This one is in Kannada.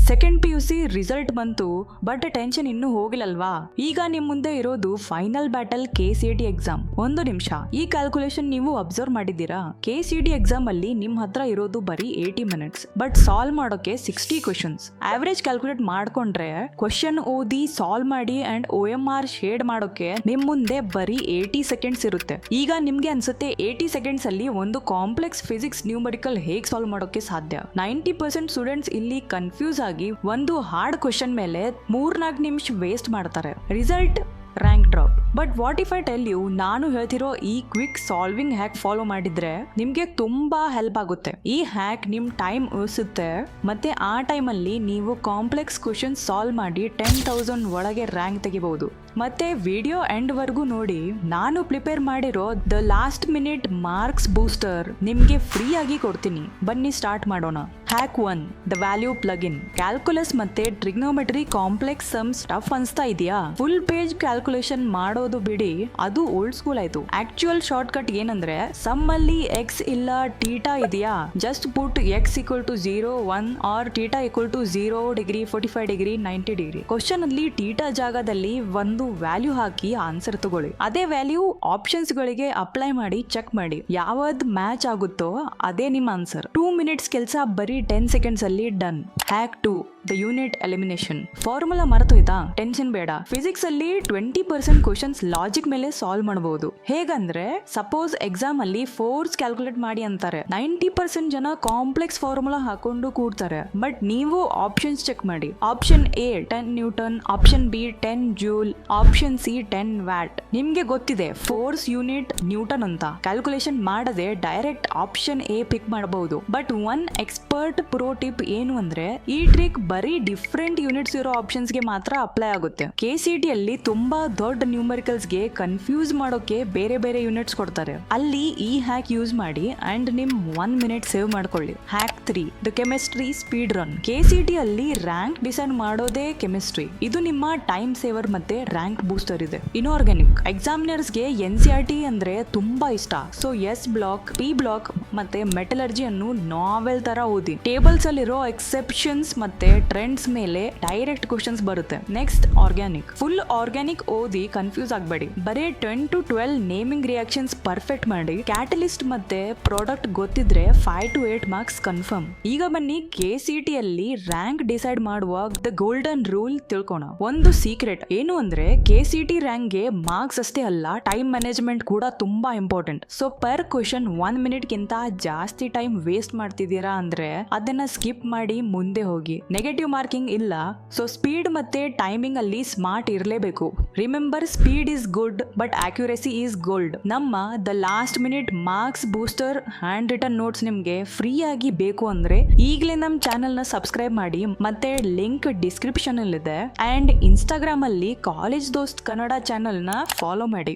ಸೆಕೆಂಡ್ PUC ರಿಸಲ್ಟ್ ಬಂತು, ಬಟ್ ಟೆನ್ಷನ್ ಇನ್ನೂ ಹೋಗಿಲ್ಲಲ್ವಾ? ಈಗ ನಿಮ್ ಮುಂದೆ ಇರೋದು ಫೈನಲ್ ಬ್ಯಾಟಲ್ KCET ಎಕ್ಸಾಮ್. ಒಂದು ನಿಮಿಷ, ಈ ಕ್ಯಾಲ್ಕುಲೇಷನ್ ನೀವು ಅಬ್ಸರ್ವ್ ಮಾಡಿದ್ದೀರಾ? KCET ಎಕ್ಸಾಮ್ ಅಲ್ಲಿ ನಿಮ್ ಹತ್ರ ಇರೋದು ಬರೀ 80 ಮಿನಿಟ್ಸ್, ಬಟ್ ಸಾಲ್ವ್ ಮಾಡೋಕೆ 60 ಕ್ವೆಶನ್ಸ್. ಆವರೇಜ್ ಕ್ಯಾಲ್ಕುಲೇಟ್ ಮಾಡ್ಕೊಂಡ್ರೆ ಕ್ವೆಶನ್ ಓದಿ ಸಾಲ್ವ್ ಮಾಡಿ ಅಂಡ್ OMR ಶೇಡ್ ಮಾಡೋಕೆ ನಿಮ್ ಮುಂದೆ ಬರೀ 80 ಸೆಕೆಂಡ್ಸ್ ಇರುತ್ತೆ. ಈಗ ನಿಮ್ಗೆ ಅನ್ಸುತ್ತೆ 80 ಸೆಕೆಂಡ್ಸ್ ಅಲ್ಲಿ ಒಂದು ಕಾಂಪ್ಲೆಕ್ಸ್ ಫಿಸಿಕ್ಸ್ ನ್ಯೂಮರಿಕಲ್ ಹೇಗ್ ಸಾಲ್ವ್ ಮಾಡೋಕೆ ಸಾಧ್ಯ? 90% ಸ್ಟೂಡೆಂಟ್ಸ್ ಇಲ್ಲಿ ಕನ್ಫ್ಯೂಸ್ ಆಗಿ ಒಂದು ಹಾರ್ಡ್ ಕ್ವೆಶನ್ ಮೇಲೆ 3-4 ನಿಮಿಷ ವೇಸ್ಟ್ ಮಾಡ್ತಾರೆ. Result rank drop. But what if I tell you, ನಾನು ಹೇಳ್ತಿರೋ ಈ ಕ್ವಿಕ್ ಸಾಲ್ವಿಂಗ್ ಹ್ಯಾಕ್ ಫಾಲೋ ಮಾಡಿದ್ರೆ ನಿಮ್ಗೆ ತುಂಬಾ ಹೆಲ್ಪ್ ಆಗುತ್ತೆ. ಈ ಹ್ಯಾಕ್ ನಿಮ್ ಟೈಮ್ ಉಳಿಸುತ್ತೆ, ಮತ್ತೆ ಆ ಟೈಮಲ್ಲಿ ನೀವು ಕಾಂಪ್ಲೆಕ್ಸ್ ಕ್ವೆಶನ್ ಸಾಲ್ವ್ ಮಾಡಿ 10,000 ಒಳಗೆ ರ್ಯಾಂಕ್ ತೆಗಿಬಹುದು. ಮತ್ತೆ ವಿಡಿಯೋ ಎಂಡ್ ವರ್ಗೂ ನೋಡಿ. ನಾನು ಪ್ರಿಪೇರ್ ಮಾಡಿರೋ the last minute marks booster ನಿಮ್ಗೆ ಫ್ರೀ ಆಗಿ ಕೊಡ್ತೀನಿ. ಬನ್ನಿ ಸ್ಟಾರ್ಟ್ ಮಾಡೋಣ. Hack 1, the value plug in. Calculus ಮತ್ತೆ ಟ್ರಿಗ್ನೋಮೆಟ್ರಿ ಕಾಂಪ್ಲೆಕ್ಸ್ ಸಮ್ಸ್ ಟಫ್ ಅನ್ಸ್ತಾ ಇದೆಯಾ? ಫುಲ್ ಪೇಜ್ ಕ್ಯಾಲ್ಕುಲೇಷನ್ ಮಾಡೋದು ಬಿಡಿ, ಅದು ಓಲ್ಡ್ ಸ್ಕೂಲ್ ಆಯ್ತು. ಆಕ್ಚುಯಲ್ ಶಾರ್ಟ್ ಕಟ್ ಏನಂದ್ರೆ, ಸಮ್ ಅಲ್ಲಿ ಎಕ್ಸ್ ಇಲ್ಲ ಥೀಟಾ ಇದೆಯಾ, just put x = 0, 1 or theta = 0 degree, 45 degree, 90 degree. Question ಅಲ್ಲಿ ಥೀಟಾ ಜಾಗದಲ್ಲಿ ಒಂದು ವ್ಯಾಲ್ಯೂ ಹಾಕಿ ಆನ್ಸರ್ ತಗೊಳ್ಳಿ. ಅದೇ ವ್ಯಾಲ್ಯೂ ಆಪ್ಷನ್ಸ್ ಗಳಿಗೆ ಅಪ್ಲೈ ಮಾಡಿ ಚೆಕ್ ಮಾಡಿ. ಯಾವ್ದು ಮ್ಯಾಚ್ ಆಗುತ್ತೋ ಅದೇ ನಿಮ್ಮ ಆನ್ಸರ್. 2 ಮಿನಿಟ್ಸ್ ಕೆಲಸ ಬರೀ 10 ಸೆಕೆಂಡ್ಸ್ ಅಲ್ಲಿ done. Hack 2, the unit elimination. Formula ಮರೆತೋಯ್ತಾ? ಟೆನ್ಷನ್ ಬೇಡ. ಫಿಸಿಕ್ಸ್ ಅಲ್ಲಿ 20% ಕ್ವಶನ್ಸ್ ಲಾಜಿಕ್ ಮೇಲೆ ಸಾಲ್ವ್ ಮಾಡಬಹುದು. ಹೇಗಂದ್ರೆ, ಸಪೋಸ್ ಎಕ್ಸಾಮ್ ಅಲ್ಲಿ ಫೋರ್ಸ್ ಕ್ಯಾಲ್ಕುಲೇಟ್ ಮಾಡಿ ಅಂತಾರೆ, 90% ಜನ ಕಾಂಪ್ಲೆಕ್ಸ್ ಫಾರ್ಮುಲಾ ಹಾಕೊಂಡು ಕೂಡ್ತಾರೆ. ಬಟ್ ನೀವು ಆಪ್ಷನ್ಸ್ ಚೆಕ್ ಮಾಡಿ. Option A 10 newton, option B 10 joule, option C 10 watt. ನಿಮ್ಗೆ ಗೊತ್ತಿದೆ ಫೋರ್ಸ್ ಯೂನಿಟ್ ನ್ಯೂಟನ್ ಅಂತ. ಕ್ಯಾಲ್ಕುಲೇಷನ್ ಮಾಡದೆ ಡೈರೆಕ್ಟ್ ಆಪ್ಷನ್ A ಪಿಕ್ ಮಾಡಬಹುದು. But one expert pro tip ಏನು ಅಂದ್ರೆ, ಈ ಟ್ರಿಕ್ ಬರೀ ಡಿಫ್ರೆಂಟ್ ಯೂನಿಟ್ಸ್ ಇರೋ ಆಪ್ಷನ್ಸ್ ಗೆ ಮಾತ್ರ ಅಪ್ಲೈ ಆಗುತ್ತೆ. KCET ಅಲ್ಲಿ ತುಂಬಾ ದೊಡ್ಡ ನ್ಯೂಮರಿಕಲ್ಸ್ ಗೆ ಕನ್ಫ್ಯೂಸ್ ಮಾಡೋಕೆ ಬೇರೆ ಬೇರೆ ಯೂನಿಟ್ಸ್ ಕೊಡ್ತಾರೆ. ಅಲ್ಲಿ ಈ ಹ್ಯಾಕ್ ಯೂಸ್ ಮಾಡಿ ಅಂಡ್ ನಿಮ್ 1 ಮಿನಿಟ್ ಸೇವ್ ಮಾಡ್ಕೊಳ್ಳಿ. Hack 3, the chemistry speed run. KCET ಅಲ್ಲಿ ರ್ಯಾಂಕ್ ಡಿಸೈಡ್ ಮಾಡೋದೇ ಕೆಮಿಸ್ಟ್ರಿ. ಇದು ನಿಮ್ಮ ಟೈಮ್ ಸೇವರ್ ಮತ್ತೆ ರ್ಯಾಂಕ್ ಬೂಸ್ಟರ್ ಇದೆ. ಇನ್ಆರ್ಗ್ಯಾನಿಕ್ ಎಕ್ಸಾಮಿನರ್ಸ್ ಗೆ NCERT ಅಂದ್ರೆ ತುಂಬಾ ಇಷ್ಟ. So S block, P block ಮತ್ತೆ ಮೆಟಲರ್ಜಿ ಅನ್ನು ನಾವೆಲ್ ತರ ಓದಿ. ಟೇಬಲ್ಸ್ ಅಲ್ಲಿರೋ ಎಕ್ಸೆಪ್ಷನ್ಸ್ ಮತ್ತೆ ಟ್ರೆಂಡ್ಸ್ ಮೇಲೆ ಡೈರೆಕ್ಟ್ ಕ್ವಶನ್ಸ್ ಬರುತ್ತೆ. Next organic. ಫುಲ್ ಆರ್ಗ್ಯಾನಿಕ್ ಓದಿ ಕನ್ಫ್ಯೂಸ್ ಆಗಬೇಡಿ. ಬರೀ 10 to 12 ನೇಮಿಂಗ್ ರಿಯಾಕ್ಷನ್ಸ್ ಪರ್ಫೆಕ್ಟ್ ಮಾಡಿ. ಕ್ಯಾಟಲಿಸ್ಟ್ ಮತ್ತೆ ಪ್ರಾಡಕ್ಟ್ ಗೊತ್ತಿದ್ರೆ 5 to 8 ಮಾರ್ಕ್ಸ್ ಕನ್ಫರ್ಮ್. ಈಗ ಬನ್ನಿ KCET ಅಲ್ಲಿ ರ್ಯಾಂಕ್ ಡಿಸೈಡ್ ಮಾಡುವಾಗ ದ ಗೋಲ್ಡನ್ ರೂಲ್ ತಿಳ್ಕೋಣ. ಒಂದು ಸೀಕ್ರೆಟ್ ಏನು ಅಂದ್ರೆ, KCET ರ್ಯಾಂಕ್ ಗೆ ಮಾರ್ಕ್ಸ್ ಅಷ್ಟೇ ಅಲ್ಲ, ಟೈಮ್ ಮ್ಯಾನೇಜ್ಮೆಂಟ್ ಕೂಡ ತುಂಬಾ important. So per question 1 minute ಗಿಂತ ಜಾಸ್ತಿ ಟೈಮ್ ವೇಸ್ಟ್ ಮಾಡ್ತಿದ್ದೀರಾ ಅಂದ್ರೆ ಅದನ್ನ ಸ್ಕಿಪ್ ಮಾಡಿ ಮುಂದೆ ಹೋಗಿ. ನೆಗೆಟಿವ್ ಮಾರ್ಕಿಂಗ್ ಇಲ್ಲ. ಸೊ ಸ್ಪೀಡ್ ಮತ್ತೆ ಟೈಮಿಂಗ್ ಅಲ್ಲಿ ಸ್ಮಾರ್ಟ್ ಇರಲೇಬೇಕು. Remember, speed is good but accuracy is gold. ನಮ್ಮ the last minute marks booster hand written notes ನಿಮ್ಗೆ ಫ್ರೀ ಆಗಿ ಬೇಕು ಅಂದ್ರೆ ಈಗಲೇ ನಮ್ಮ ಚಾನೆಲ್ ನ ಸಬ್ಸ್ಕ್ರೈಬ್ ಮಾಡಿ. ಮತ್ತೆ ಲಿಂಕ್ ಡಿಸ್ಕ್ರಿಪ್ಷನ್ ಅಲ್ಲಿ ಇದೆ. ಅಂಡ್ ಇನ್ಸ್ಟಾಗ್ರಾಮ್ ಅಲ್ಲಿ ಕಾಲೇಜ್ ದೋಸ್ತ್ ಕನ್ನಡ ಚಾನೆಲ್ ನ ಫಾಲೋ ಮಾಡಿ.